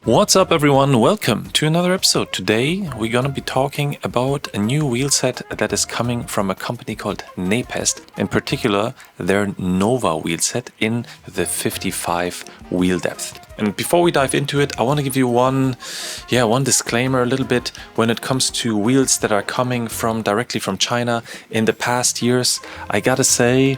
What's up everyone, welcome to another episode. Today we're gonna be talking about a new wheelset that is coming from a company called NEPEST, in particular their Nova wheelset in the 55 wheel depth. And before we dive into it, I want to give you one disclaimer a little bit when it comes to wheels that are coming directly from China. In the past years, I gotta say,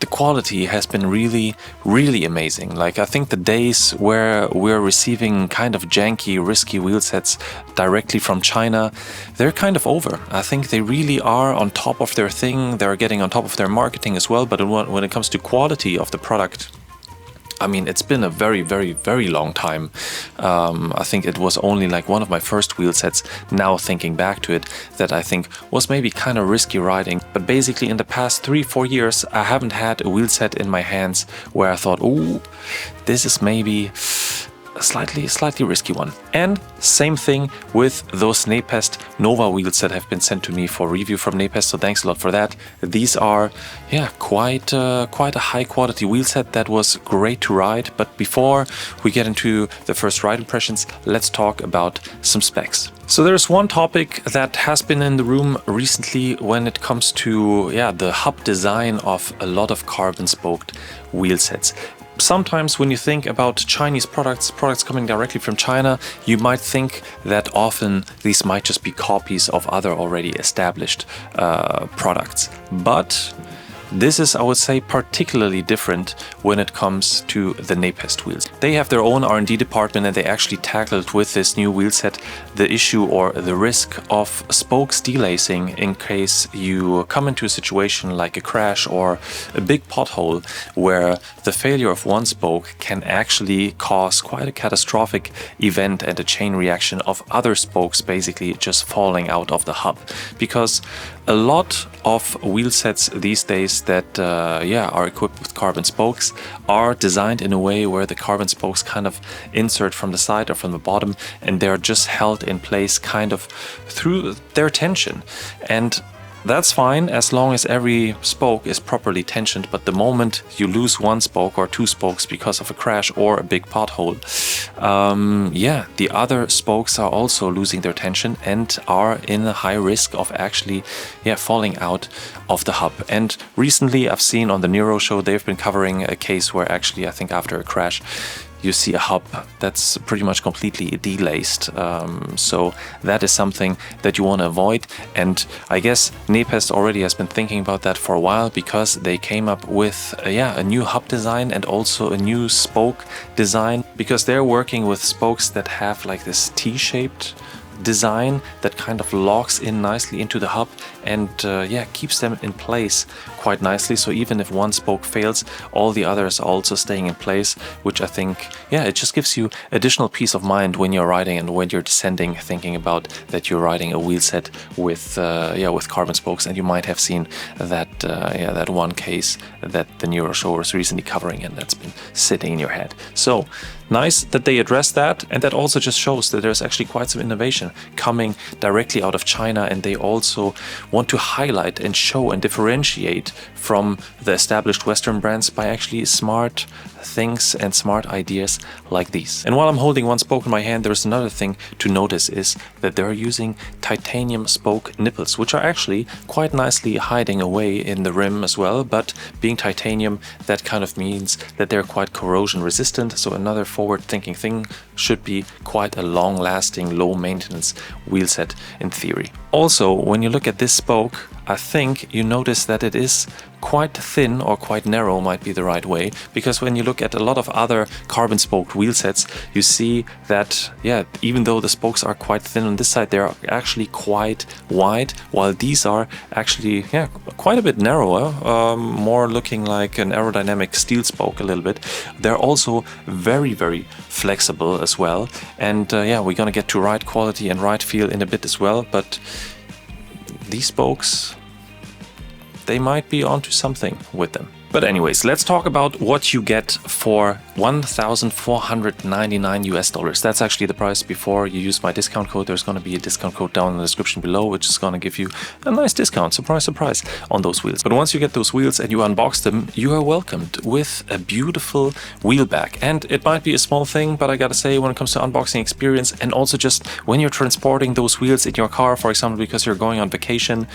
the quality has been really amazing. Like, I think the days where we're receiving kind of janky, risky wheelsets directly from China, they're kind of over. I think they really are on top of their thing. They're getting on top of their marketing as well. But when it comes to quality of the product, I mean, it's been a very long time. I think it was only like one of my first wheel sets, now thinking back to it, that I think was maybe kind of risky riding. But basically in the past 3-4 years, I haven't had a wheel set in my hands where I thought, ooh, this is maybe a slightly risky one. And same thing with those NEPEST Nova wheels that have been sent to me for review from NEPEST, so thanks a lot for that. These are quite a high quality wheel set that was great to ride. But before we get into the first ride impressions, let's talk about some specs. So there's one topic that has been in the room recently when it comes to the hub design of a lot of carbon spoked wheel sets. Sometimes when you think about Chinese products coming directly from China, you might think that often these might just be copies of other already established products. But this is, I would say, particularly different when it comes to the NEPEST wheels. They have their own R&D department and they actually tackled with this new wheelset the issue or the risk of spokes delacing in case you come into a situation like a crash or a big pothole where the failure of one spoke can actually cause quite a catastrophic event and a chain reaction of other spokes basically just falling out of the hub. Because a lot of wheel sets these days that are equipped with carbon spokes are designed in a way where the carbon spokes kind of insert from the side or from the bottom, and they're just held in place kind of through their tension. And that's fine as long as every spoke is properly tensioned, but the moment you lose one spoke or two spokes because of a crash or a big pothole, the other spokes are also losing their tension and are in a high risk of actually falling out of the hub. And recently I've seen on the Aero show, they've been covering a case where actually I think after a crash you see a hub that's pretty much completely delaced. So that is something that you want to avoid. And I guess NEPEST already has been thinking about that for a while, because they came up with a new hub design and also a new spoke design, because they're working with spokes that have like this T-shaped design that kind of locks in nicely into the hub and keeps them in place quite nicely. So even if one spoke fails, all the others are also staying in place, which I think it just gives you additional peace of mind when you're riding and when you're descending, thinking about that you're riding a wheel set with carbon spokes. And you might have seen that one case that the Aero show was recently covering, and that's been sitting in your head. So nice that they address that, and that also just shows that there's actually quite some innovation coming directly out of China, and they also want to highlight and show and differentiate from the established Western brands by actually smart things and smart ideas like these. And while I'm holding one spoke in my hand, there's another thing to notice, is that they're using titanium spoke nipples, which are actually quite nicely hiding away in the rim as well. But being titanium, that kind of means that they're quite corrosion resistant. So another forward-thinking thing, should be quite a long-lasting, low-maintenance wheelset in theory. Also, when you look at this spoke, I think you notice that it is quite thin, or quite narrow might be the right way, because when you look at a lot of other carbon spoked wheel sets, you see that even though the spokes are quite thin on this side, they're actually quite wide, while these are actually quite a bit narrower, more looking like an aerodynamic steel spoke a little bit. They're also very flexible as well, and we're gonna get to ride quality and ride feel in a bit as well. But these spokes, they might be onto something with them. But anyways, let's talk about what you get for $1,499 US. That's actually the price before you use my discount code. There's going to be a discount code down in the description below, which is going to give you a nice discount, surprise, surprise, on those wheels. But once you get those wheels and you unbox them, you are welcomed with a beautiful wheel bag. And it might be a small thing, but I gotta say, when it comes to unboxing experience, and also just when you're transporting those wheels in your car, for example, because you're going on vacation,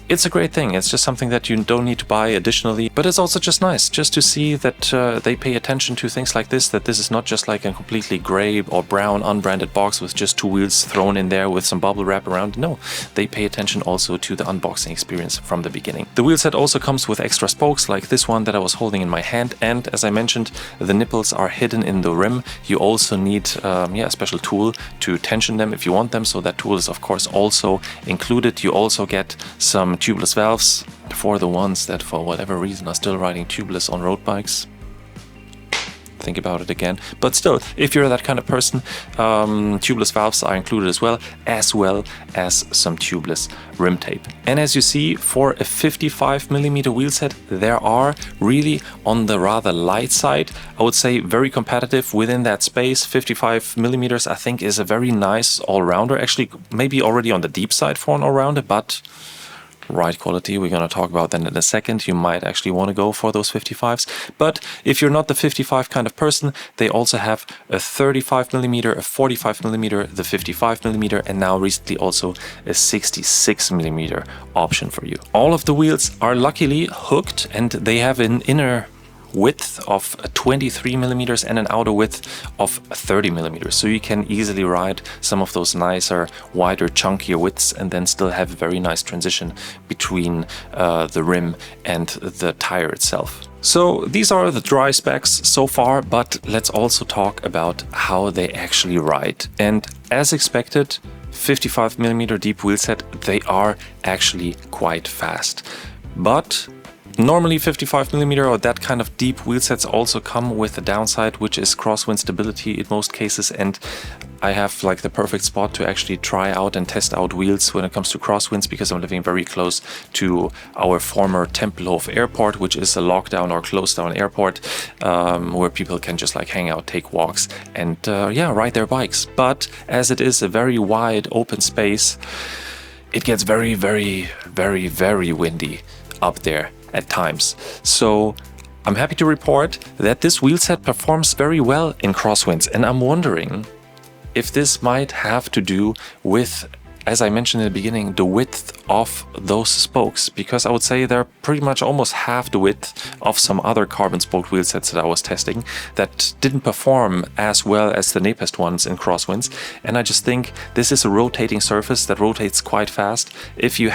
it's a great thing. It's just something that you don't need to buy additionally, but it's also just nice just to see that they pay attention to things like this, that this is not just like a completely gray or brown unbranded box with just two wheels thrown in there with some bubble wrap around. No, they pay attention also to the unboxing experience from the beginning. The wheel set also comes with extra spokes like this one that I was holding in my hand, and as I mentioned, the nipples are hidden in the rim. You also need a special tool to tension them if you want them, so that tool is of course also included. You also get some tubeless valves for the ones that for whatever reason are still riding tubeless on road bikes. Think about it again. But still, if you're that kind of person, tubeless valves are included as well as some tubeless rim tape. And as you see, for a 55mm wheel set, there are really on the rather light side. I would say very competitive within that space. 55mm I think is a very nice all-rounder. Actually, maybe already on the deep side for an all-rounder, but ride quality, we're going to talk about that in a second. You might actually want to go for those 55s. But if you're not the 55 kind of person, they also have a 35mm, a 45mm, the 55mm, and now recently also a 66mm option for you. All of the wheels are luckily hooked, and they have an inner width of 23mm and an outer width of 30mm, so you can easily ride some of those nicer, wider, chunkier widths and then still have a very nice transition between the rim and the tire itself. So these are the dry specs so far, but let's also talk about how they actually ride. And as expected, 55mm deep wheel set, they are actually quite fast. But normally 55mm or that kind of deep wheel sets also come with a downside, which is crosswind stability in most cases, and I have like the perfect spot to actually try out and test out wheels when it comes to crosswinds, because I'm living very close to our former Tempelhof airport, which is a lockdown or closed down airport where people can just like hang out, take walks and ride their bikes. But as it is a very wide open space, it gets very, very, very, very windy up there at times. So I'm happy to report that this wheel set performs very well in crosswinds, and I'm wondering if this might have to do with, as I mentioned in the beginning, the width of those spokes, because I would say they're pretty much almost half the width of some other carbon spoked wheel sets that I was testing that didn't perform as well as the NEPEST ones in crosswinds. And I just think this is a rotating surface that rotates quite fast. If you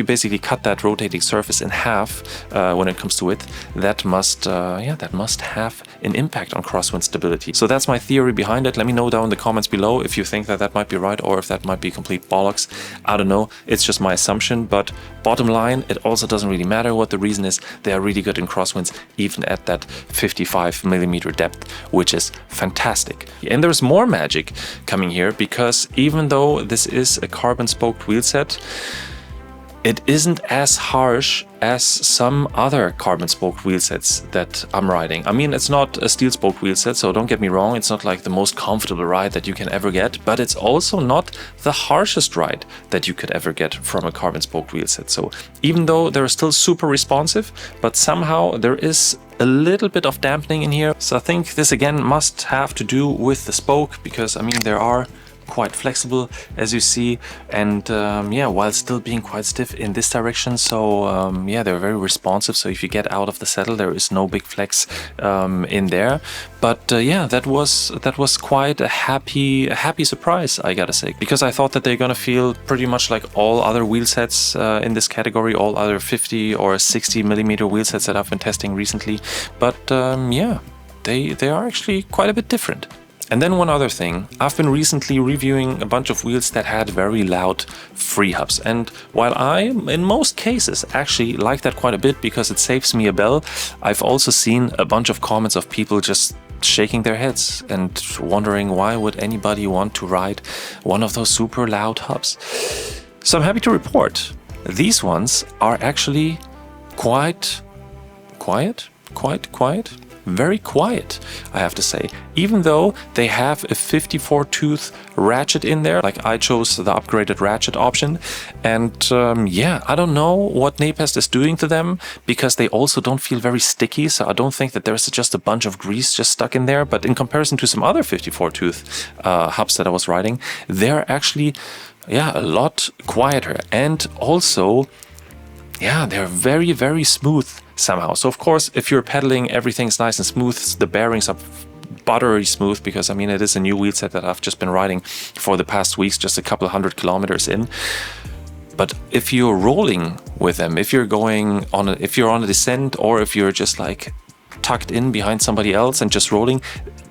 basically cut that rotating surface in half when it comes to width, that must have an impact on crosswind stability. So that's my theory behind it. Let me know down in the comments below if you think that that might be right or if that might be complete bollocks. I don't know. It's just my assumption. But bottom line, it also doesn't really matter what the reason is. They are really good in crosswinds, even at that 55mm depth, which is fantastic. And there's more magic coming here, because even though this is a carbon spoked wheel set, it isn't as harsh as some other carbon spoked wheel sets that I'm riding. I mean, it's not a steel spoked wheel set, so don't get me wrong, it's not like the most comfortable ride that you can ever get, but it's also not the harshest ride that you could ever get from a carbon spoked wheel set. So even though they're still super responsive, but somehow there is a little bit of dampening in here. So I think this again must have to do with the spoke, because I mean, there are quite flexible, as you see, and while still being quite stiff in this direction. So they're very responsive. So if you get out of the saddle, there is no big flex in there. But that was quite a happy surprise, I gotta say, because I thought that they're gonna feel pretty much like all other wheel sets in this category, all other 50 or 60mm wheel sets that I've been testing recently. But they are actually quite a bit different. And then one other thing, I've been recently reviewing a bunch of wheels that had very loud free hubs. And while I, in most cases, actually like that quite a bit because it saves me a bell, I've also seen a bunch of comments of people just shaking their heads and wondering why would anybody want to ride one of those super loud hubs. So I'm happy to report these ones are actually quite quiet, quiet, very quiet, I have to say. Even though they have a 54 tooth ratchet in there, like I chose the upgraded ratchet option. And yeah, I don't know what NEPEST is doing to them, because they also don't feel very sticky. So I don't think that there's just a bunch of grease just stuck in there. But in comparison to some other 54 tooth hubs that I was riding, they're actually, yeah, a lot quieter. And also, yeah, they're very, very smooth somehow. So of course, if you're pedaling, everything's nice and smooth. The bearings are buttery smooth, because I mean, it is a new wheel set that I've just been riding for the past weeks, just a couple 100 kilometers in. But if you're rolling with them, if you're going on if you're on a descent, or if you're just like tucked in behind somebody else and just rolling,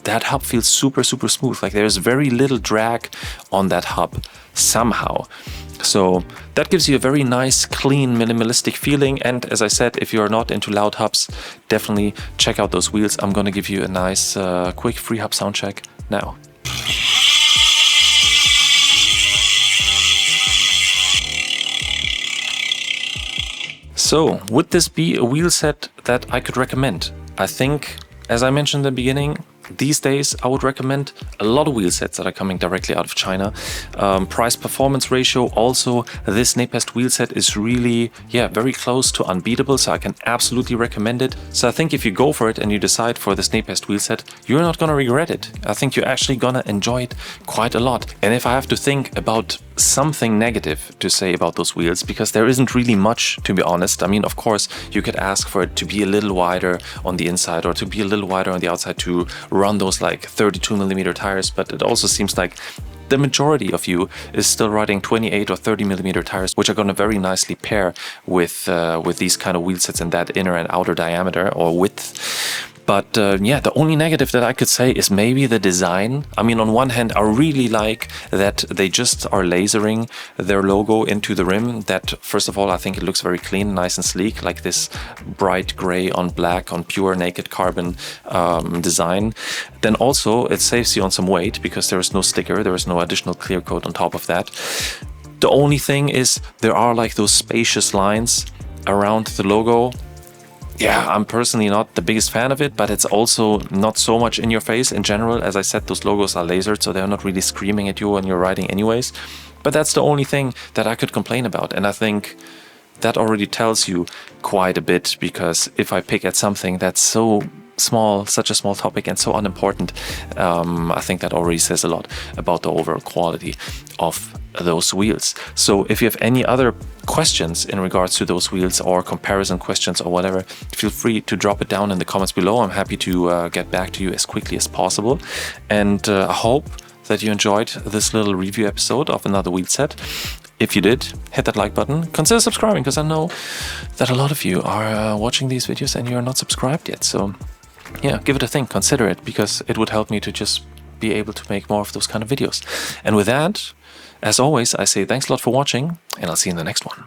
that hub feels super, super smooth. Like there's very little drag on that hub somehow. So that gives you a very nice, clean, minimalistic feeling. And as I said, if you're not into loud hubs, definitely check out those wheels. I'm going to give you a nice, quick free hub sound check now. So would this be a wheel set that I could recommend? I think, as I mentioned in the beginning, these days I would recommend a lot of wheel sets that are coming directly out of China. Price performance ratio, also this NEPEST wheel set is really, yeah, very close to unbeatable, so I can absolutely recommend it. So I think if you go for it and you decide for this NEPEST wheel set, you're not gonna regret it. I think you're actually gonna enjoy it quite a lot. And if I have to think about something negative to say about those wheels, because there isn't really much, to be honest. I mean, of course, you could ask for it to be a little wider on the inside, or to be a little wider on the outside, to run those like 32mm tires, but it also seems like the majority of you is still riding 28 or 30mm tires, which are going to very nicely pair with these kind of wheel sets in that inner and outer diameter or width. But yeah, the only negative that I could say is maybe the design. I mean, on one hand, I really like that they just are lasering their logo into the rim. That, first of all, I think it looks very clean, nice and sleek, like this bright gray on black on pure naked carbon design. Then also it saves you on some weight, because there is no sticker, there is no additional clear coat on top of that. The only thing is there are like those spacious lines around the logo. Yeah, I'm personally not the biggest fan of it, but it's also not so much in your face in general. As I said, those logos are lasered, so they're not really screaming at you when you're riding anyways. But that's the only thing that I could complain about. And I think that already tells you quite a bit, because if I pick at something that's so small, such a small topic and so unimportant, I think that already says a lot about the overall quality of those wheels. So if you have any other questions in regards to those wheels, or comparison questions or whatever, feel free to drop it down in the comments below. I'm happy to get back to you as quickly as possible. And I hope that you enjoyed this little review episode of another wheel set. If you did, hit that like button. Consider subscribing, because I know that a lot of you are watching these videos and you're not subscribed yet. So yeah, give it a think, consider it, because it would help me to just be able to make more of those kind of videos. And with that, as always, I say thanks a lot for watching, and I'll see you in the next one.